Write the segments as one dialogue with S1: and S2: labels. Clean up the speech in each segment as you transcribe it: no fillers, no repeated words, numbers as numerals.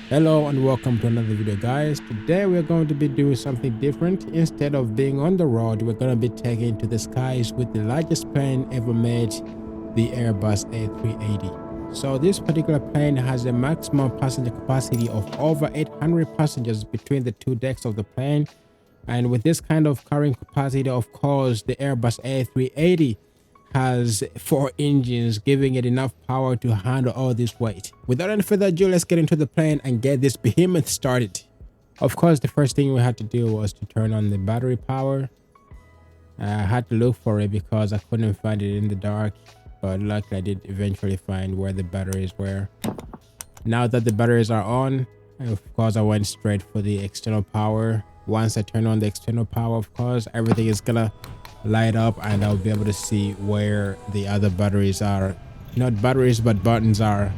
S1: Hello and welcome to another video, guys. Today we're going to be doing something different. Instead of being on the road, we're going to be taking to the skies with the largest plane ever made, the Airbus A380. So this particular plane has a maximum passenger capacity of over 800 passengers between the two decks of the plane. And with this kind of carrying capacity, of course, the Airbus A380 has 4 engines, giving it enough power to handle all this weight. Without any further ado, let's get into the plane and get this behemoth started. Of course, the first thing we had to do was to turn on the battery power. I had to look for it because I couldn't find it in the dark, but luckily I did eventually find where the batteries were. Now that the batteries are on, of course I went straight for the external power. Once I turn on the external power, of course everything is gonna light up and I'll be able to see where the other batteries are. Not batteries, but buttons are.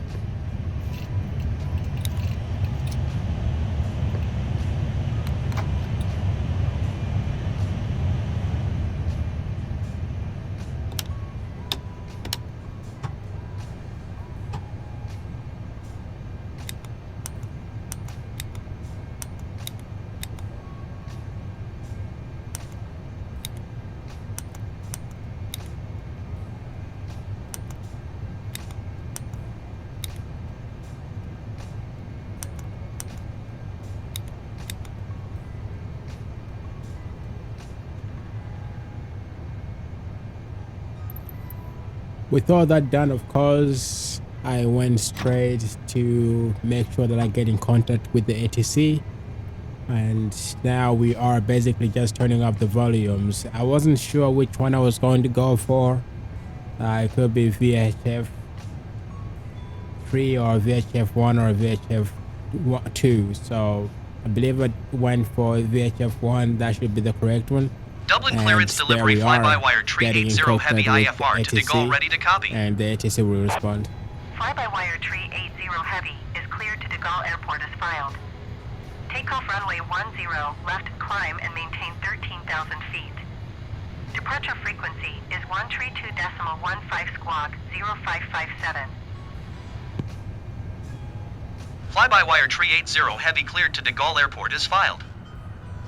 S1: With all that done, of course, I went straight to make sure that I get in contact with the ATC. And now we are basically just turning up the volumes. I wasn't sure which one I was going to go for. It could be VHF 3 or VHF 1 or VHF 2. So I believe I went for VHF 1. That should be the correct one.
S2: Dublin
S1: And
S2: clearance delivery fly-by-wire tree
S1: getting in
S2: 80
S1: contact
S2: heavy
S1: with
S2: IFR to
S1: the
S2: DeGaulle ready to copy.
S1: and the ATC will respond.
S3: Fly-by-wire tree 80 heavy is cleared to DeGaulle Airport as filed. Takeoff runway 10 left climb and maintain 13,000 feet. Departure frequency is 132.15 squawk 0557.
S2: Fly-by-wire tree 80 heavy cleared to DeGaulle Airport is filed.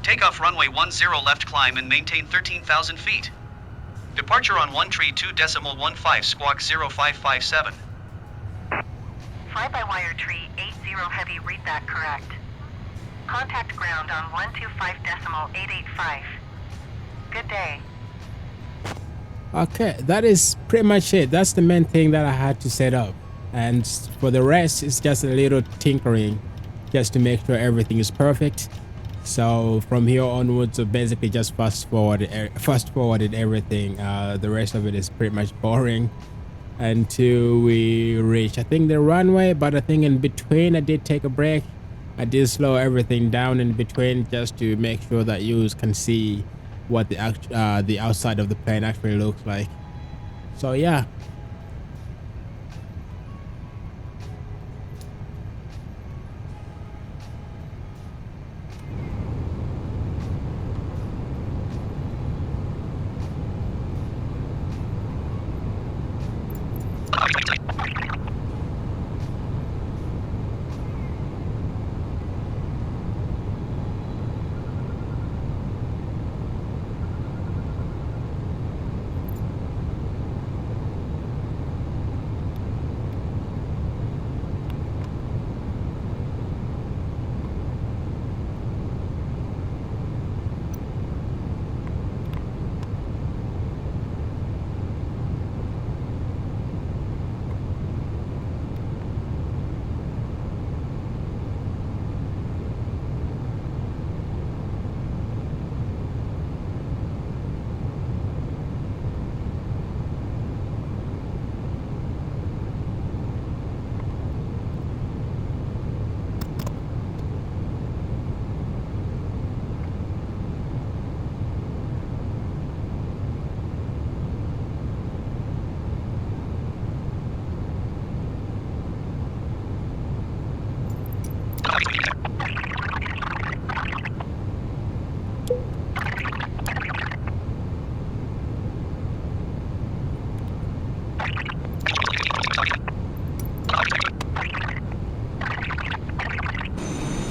S2: Takeoff runway 10 left climb and maintain 13,000 feet. Departure on 132.15 squawk 0557.
S3: Fly-by-wire tree 80 heavy, read that correct. Contact ground on 125.885. Good day.
S1: Okay, that is pretty much it. That's the main thing that I had to set up. And for the rest, it's just a little tinkering just to make sure everything is perfect. So from here onwards, so basically just fast forwarded everything. The rest of it is pretty much boring until we reach, I think, the runway. But I think in between I did take a break. I did slow everything down in between just to make sure that you can see what the outside of the plane actually looks like. So yeah.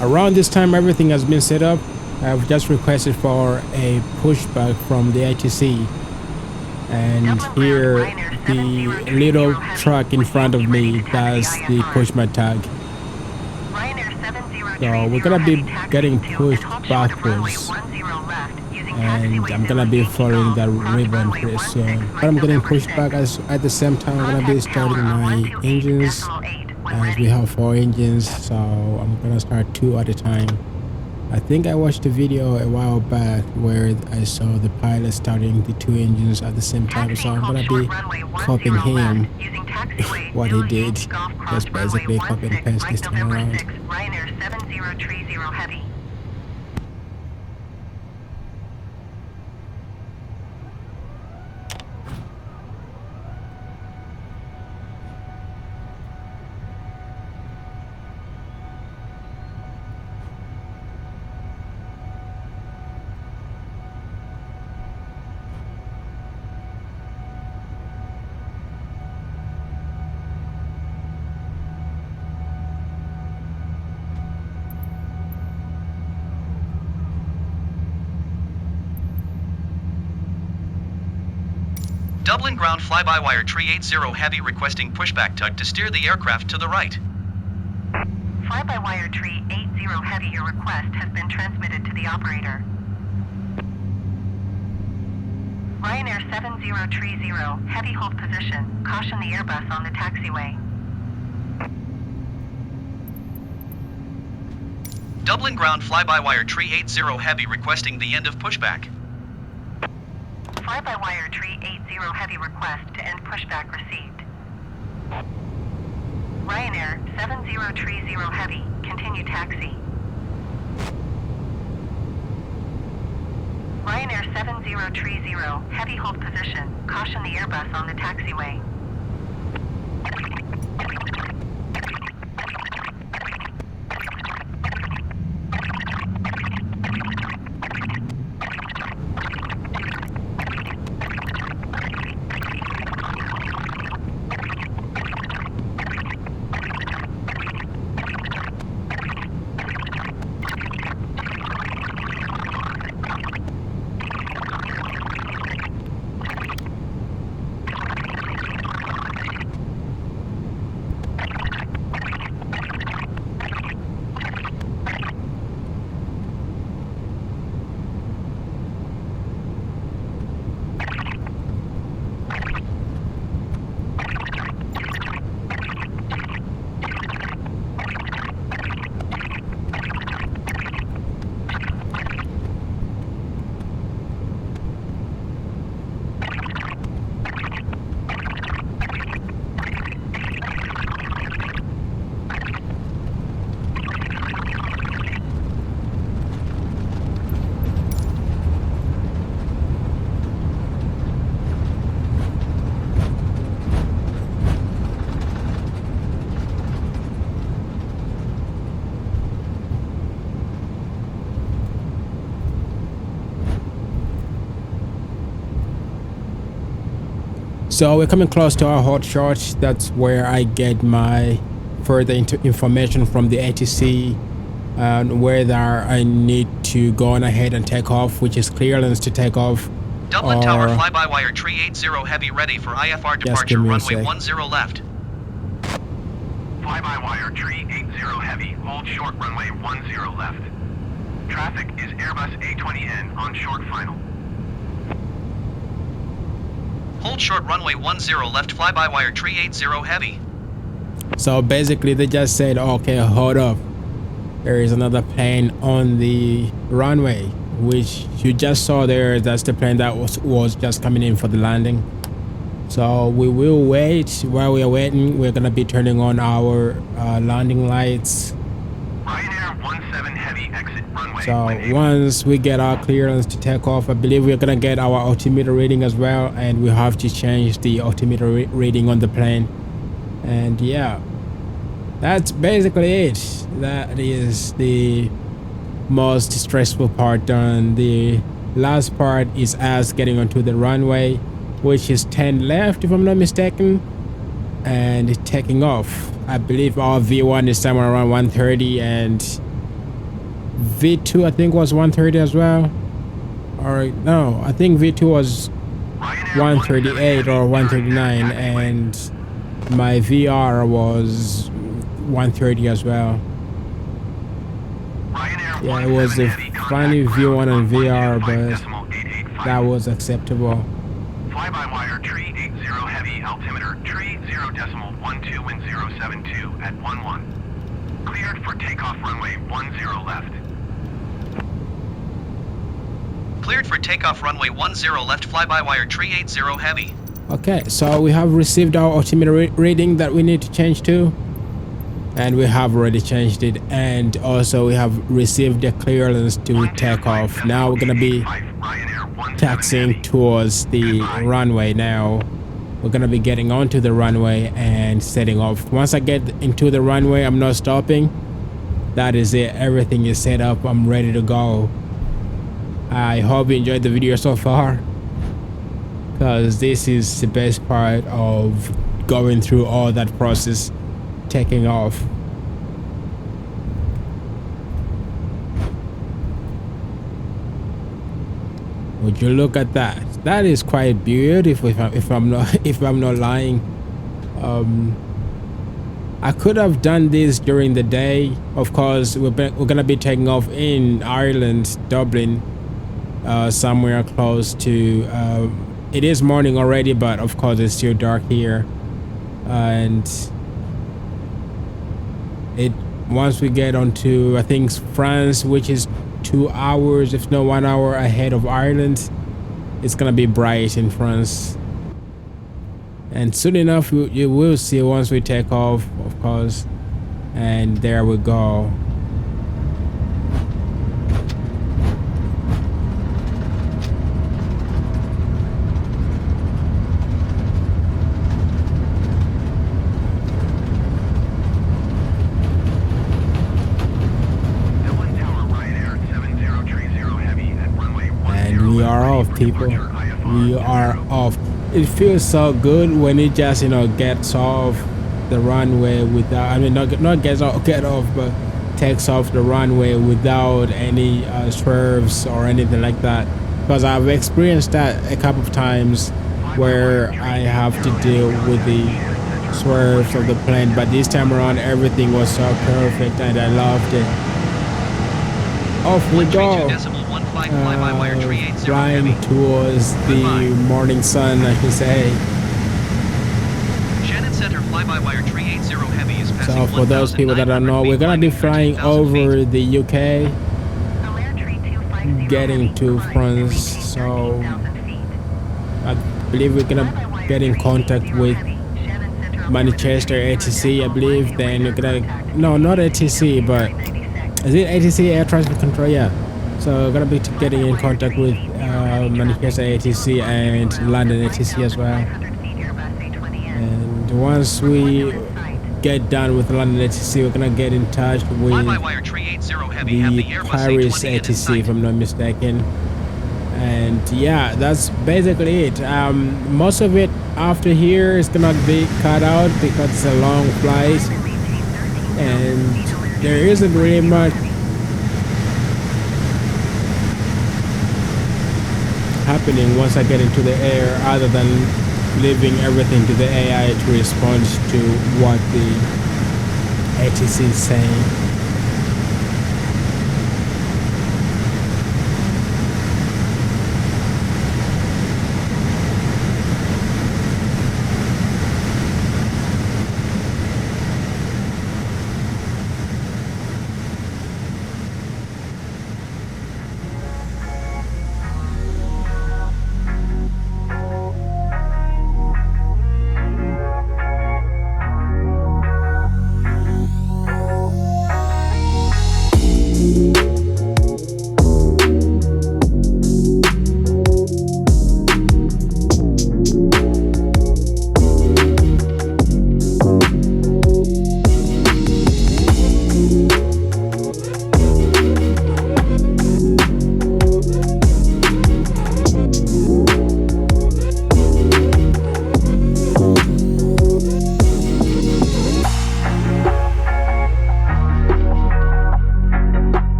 S1: Around this time, everything has been set up. I've just requested for a pushback from the ATC. And here, the little truck in front of me does the push my tag. So we're gonna be getting pushed backwards, and I'm gonna be following that ribbon pretty soon. But I'm getting pushed back at the same time. I'm gonna be starting my engines, as we have 4 engines, so I'm gonna start 2 at a time. I think I watched a video a while back where I saw the pilot starting the 2 engines at the same time, so I'm gonna be copying him what he did, just basically copy and paste this time around.
S2: Dublin ground fly-by-wire tree 80 heavy requesting pushback tug to steer the aircraft to the right.
S3: Fly-by-wire tree 80 heavy, your request has been transmitted to the operator. Ryanair 7030, heavy hold position. Caution the Airbus on the taxiway.
S2: Dublin ground fly-by-wire tree 80 heavy requesting the end of pushback.
S3: Fly-by-wire tree 80 heavy request to end pushback received. Ryanair 7030 heavy, continue taxi. Ryanair 7030, heavy hold position. Caution the Airbus on the taxiway.
S1: So we're coming close to our hot shot. That's where I get my further information from the ATC and whether I need to go on ahead and take off, which is clearance to take off.
S2: Dublin Tower fly-by-wire tree 80 heavy ready for IFR departure runway 10 left.
S4: Fly-by-wire tree 80 heavy, hold short runway 10 left. Traffic is Airbus A20N on short final.
S2: Hold short runway 10 left fly-by-wire tree 80 heavy.
S1: So basically they just said, okay, hold up. There is another plane on the runway, which you just saw there. That's the plane that was just coming in for the landing. So we will wait. While we are waiting, we're gonna be turning on our landing lights.
S4: Ryanair 17 heavy exit runway.
S1: So once we get our clearance to take off, I believe we're gonna get our altimeter reading as well, and we have to change the altimeter reading on the plane. And yeah, that's basically it. That is the most stressful part done. The last part is us getting onto the runway, which is 10 left if I'm not mistaken, and taking off. I believe our V1 is somewhere around 130, and V2 I think was 130 as well. Or no, I think V2 was 138 or 139, and my VR was 130 as well. Yeah, it was a funny V1 and VR, but that was acceptable.
S4: Fly-by-wire tree 80 heavy, altimeter tree 0.12 wind 072 at 11. Cleared for takeoff runway 10 left.
S2: Cleared for takeoff runway 10 left, fly-by-wire tree 80 heavy.
S1: Okay, so we have received our altimeter reading that we need to change to, and we have already changed it, and also we have received the clearance to take off. Now we're gonna be taxiing towards the runway. Now we're gonna be getting onto the runway and setting off. Once I get into the runway, I'm not stopping. That is it. Everything is set up. I'm ready to go. I hope you enjoyed the video so far, because this is the best part of going through all that process, taking off. Would you look at that? That is quite beautiful. If I'm not lying. I could have done this during the day. Of course, we're gonna be taking off in Ireland, Dublin, somewhere close to. It is morning already, but of course it's still dark here, and once we get onto, I think, France, which is 2 hours, if not 1 hour ahead of Ireland, it's gonna be bright in France. And soon enough you will see once we take off, of course. And there we go. And we are off, people. We are off. It feels so good when it just, gets off the runway without, I mean, not get off, but takes off the runway without any swerves or anything like that. Because I've experienced that a couple of times where I have to deal with the swerves of the plane, but this time around everything was so perfect and I loved it. Off we go. Flying towards the morning sun, I should say.
S2: Shannon Center fly-by-wire tree 80 heavy is passing.
S1: So for those people that don't know, we're gonna be flying over the UK, getting to France. So I believe we're gonna get in contact with Manchester ATC, I believe. Then you're gonna, no, not ATC, but is it ATC, Air Traffic Control? Yeah. So we're gonna be getting in contact with Manchester ATC and London ATC as well. And once we get done with London ATC, we're gonna get in touch with the Paris ATC, if I'm not mistaken. And yeah, that's basically it. Most of it after here is gonna be cut out because it's a long flight, and there isn't really much happening once I get into the air, other than leaving everything to the AI to respond to what the ATC is saying.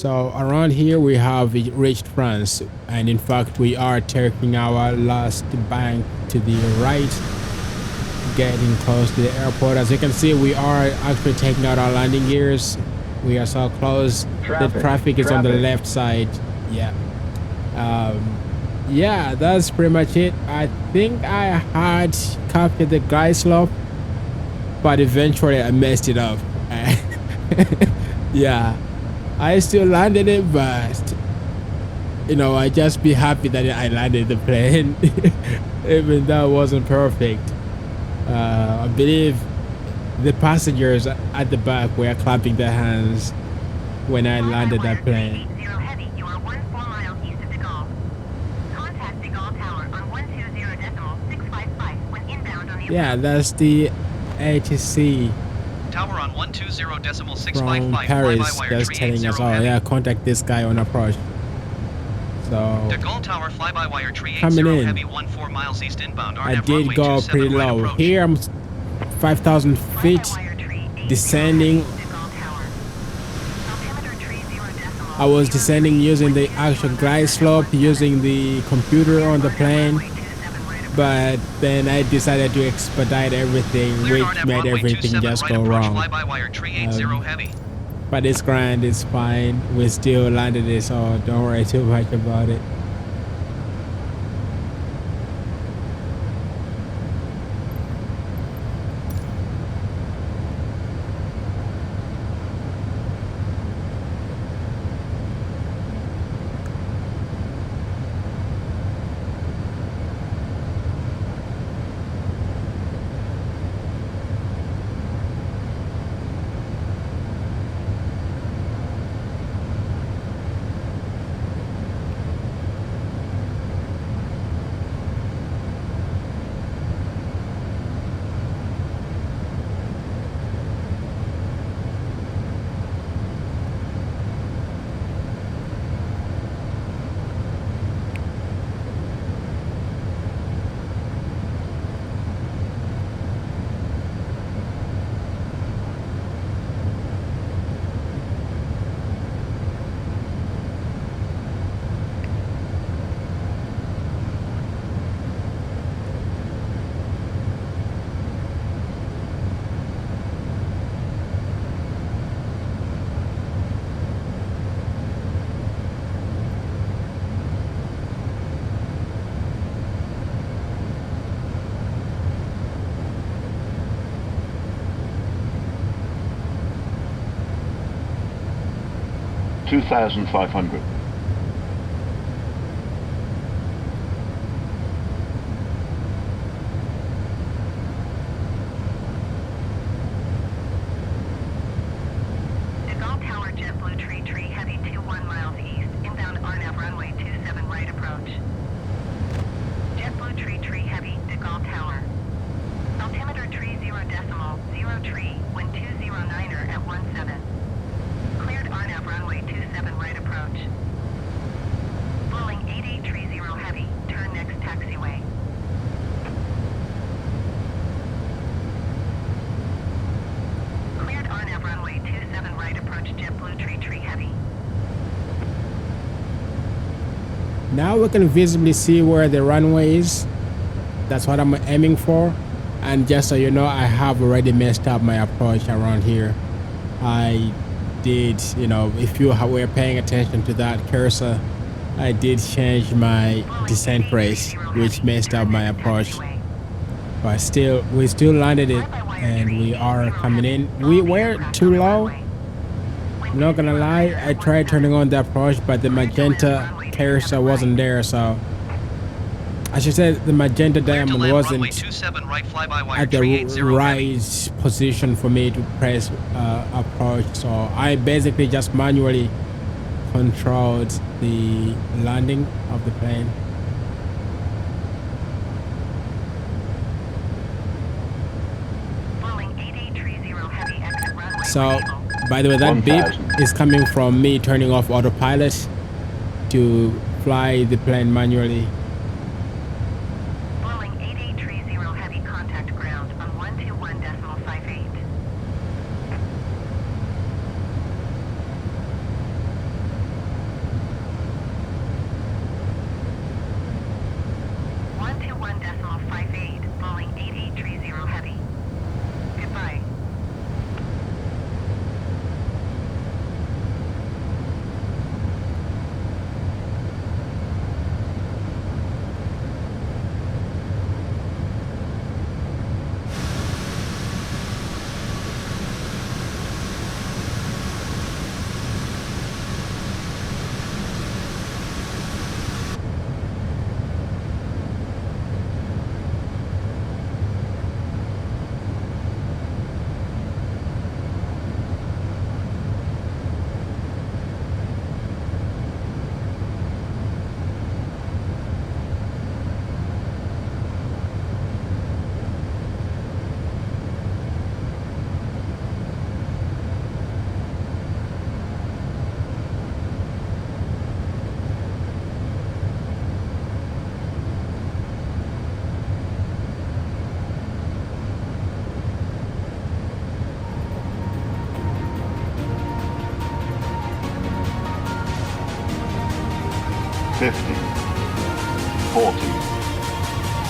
S1: So around here we have reached France, and in fact we are taking our last bank to the right, getting close to the airport. As you can see, we are actually taking out our landing gears. We are so close. The traffic is on the left side. Yeah. Yeah, that's pretty much it. I think I had captured the glide slope, but eventually I messed it up. Yeah, I still landed it, but you know, I just be happy that I landed the plane, even though it wasn't perfect. I believe the passengers at the back were clapping their hands when I landed that plane.
S3: Heavy, you are 14 miles east of de Gaulle. Contact de Gaulle Tower on 120.655 when inbound on the
S1: Yeah, that's the ATC
S2: Tower on 120.655.
S1: from Paris that's telling us, oh yeah, contact this guy on approach. So
S2: De Gaulle Tower fly-by-wire 380
S1: coming in,
S2: heavy 14 miles east inbound.
S1: I did go pretty low. Here I'm 5,000 feet descending. I was descending using the actual glide slope, using the computer on the plane, but then I decided to expedite everything, which made everything just go wrong. But it's grand, it's fine. We still landed it, so don't worry too much about it.
S5: $2,500.
S3: De Gaulle Tower JetBlue Tree heavy 21 miles east, inbound RNAV runway 27 right approach. JetBlue Tree heavy, De Gaulle Tower. Altimeter 30.0 wind 209er at 17. Cleared RNAV runway 27 right approach. Blowing 8830 heavy, turn next taxiway. Cleared RNAV runway 27 right approach JetBlue Tree heavy.
S1: Now we can visibly see where the runway is. That's what I'm aiming for. And just so you know, I have already messed up my approach around here. I did, you know, if you were paying attention to that cursor, I did change my descent race, which messed up my approach. But still, we still landed it, and we are coming in. We were too low. I'm not gonna lie, I tried turning on the approach, but the magenta cursor wasn't there, so I should say the magenta diamond wasn't at the right position for me to press approach, so I basically just manually controlled the landing of the plane. So by the way, that beep is coming from me turning off autopilot to fly the plane manually.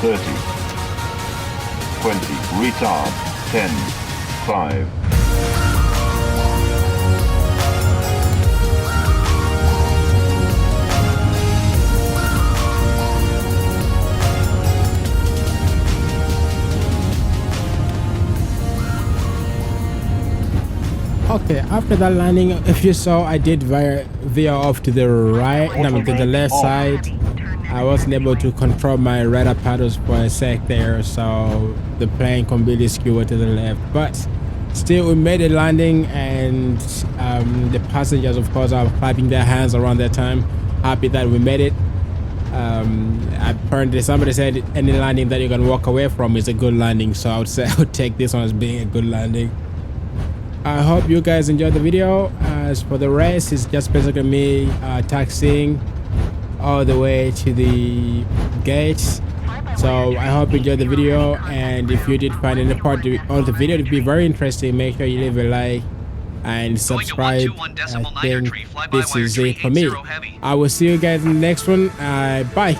S5: 30, 20, retard, 10, 5.
S1: Okay, after that landing, if you saw, I did veer off to the right, I mean to the left side. I wasn't able to control my rudder paddles for a sec there, so the plane completely skewed to the left. But still, we made a landing, and the passengers, of course, are clapping their hands around that time, happy that we made it. Apparently, somebody said any landing that you can walk away from is a good landing, so I would say I would take this one as being a good landing. I hope you guys enjoyed the video. As for the rest, it's just basically me taxiing all the way to the gates. So I hope you enjoyed the video, and if you did find any part of the video to be very interesting, make sure you leave a like and subscribe. I think this is it for me. I will see you guys in the next one. Bye.